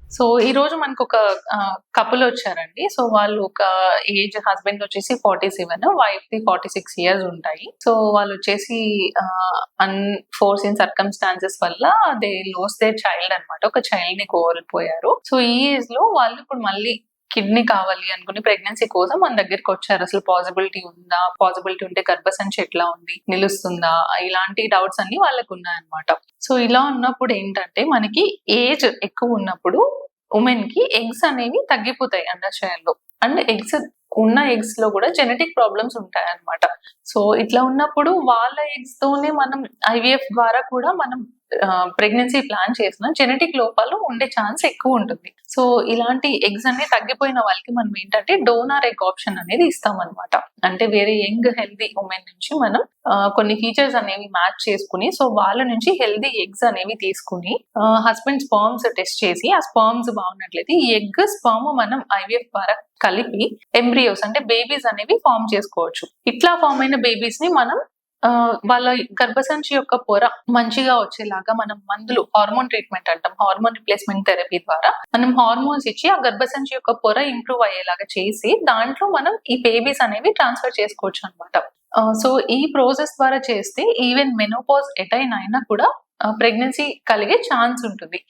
So ఈ రోజు మనకొక కపుల్ వచ్చారండి. సో వాళ్ళు ఒక ఏజ్ హస్బెండ్ వచ్చేసి 47, వైఫ్‌ది 46 ఇయర్స్ ఉంటాయి. సో వాళ్ళొచ్చేసి అన్‌ఫోర్సిన్ సర్కమ్‌స్టాన్సెస్ వల్ల దే లాస్ట్ దేర్ చైల్డ్ అన్నమాట. ఒక చైల్డ్‌ని కోల్పోయారు. సో ఈ ఏజ్‌లో వాళ్ళు ఇప్పుడు మళ్ళీ కిడ్నీ కావాలి అనుకుని ప్రెగ్నెన్సీ కోసం మన దగ్గరికొచ్చారు. అసలు పాసిబిలిటీ ఉందా? పాసిబిలిటీ ఉంటే గర్భసంచి ఎట్లా ఉంది? నిలుస్తుందా? ఇలాంటి డౌట్స్ అన్నీ వాళ్ళకున్నాయన్నమాట. సో ఇలా ఉన్నప్పుడు ఏంటంటే మనకి ఏజ్ ఎక్కువున్నప్పుడు వుమెన్‌కి ఎగ్స్ అనేవి తగ్గిపోతాయి అండాశయాల్లో. అండ్ ఉన్న ఎగ్స్‌లో కూడా జెనెటిక్ ప్రాబ్లమ్స్ ఉంటాయన్నమాట. సో ఇట్లా ఉన్నప్పుడు వాళ్ళ ఎగ్స్‌తోనే మనం ఐవీఎఫ్ ద్వారా కూడా మనం ప్రెగ్నెన్సీ ప్లాన్ చేసినా జెనెటిక్ లోపాలు ఉండే ఛాన్స్ ఎక్కువుంటుంది. సో ఇలాంటి ఎగ్స్ అన్ని తగ్గిపోయిన వాళ్ళకి మనం ఏంటంటే డోనార్ ఎగ్ ఆప్షన్ అనేది ఇస్తామన్నమాట. అంటే వేరే యంగ్ హెల్తీ వుమెన్ నుంచి మనం కొన్ని ఫీచర్స్ అనేవి మ్యాచ్ చేసుకొని సో వాళ్ళ నుంచి హెల్తీ ఎగ్స్ అనేవి తీసుకొని హస్బెండ్ స్పర్మ్స్ టెస్ట్ చేసి ఆ స్పర్మ్స్ బాగున్నట్లయితే ఈ ఎగ్ స్పర్మ్ మనం ఐవీఎఫ్ ద్వారా కలిపి ఎంబ్రియోస్ అంటే బేబీస్ అనేవి ఫార్మ్ చేసుకోవచ్చు. ఇట్లా ఫార్మ్ అయిన బేబీస్ ని మనం వాళ్ళ గర్భసంచి యొక్క పొర మంచిగా వచ్చేలాగా మనం మందులు హార్మోన్ ట్రీట్మెంట్ అంటాం. హార్మోన్ రిప్లేస్మెంట్ థెరపీ ద్వారా మనం హార్మోన్స్ ఇచ్చి ఆ గర్భసంచి యొక్క పొర ఇంప్రూవ్ అయ్యేలాగా చేసి దాంట్లో మనం ఈ బేబీస్ అనేవి ట్రాన్స్ఫర్ చేసుకోవచ్చు అన్నమాట. సో ఈ ప్రాసెస్ ద్వారా చేస్తే ఈవెన్ మెనోపాజ్ అటైన్ అయినా కూడా ప్రెగ్నెన్సీ కలిగే ఛాన్స్ ఉంటుంది.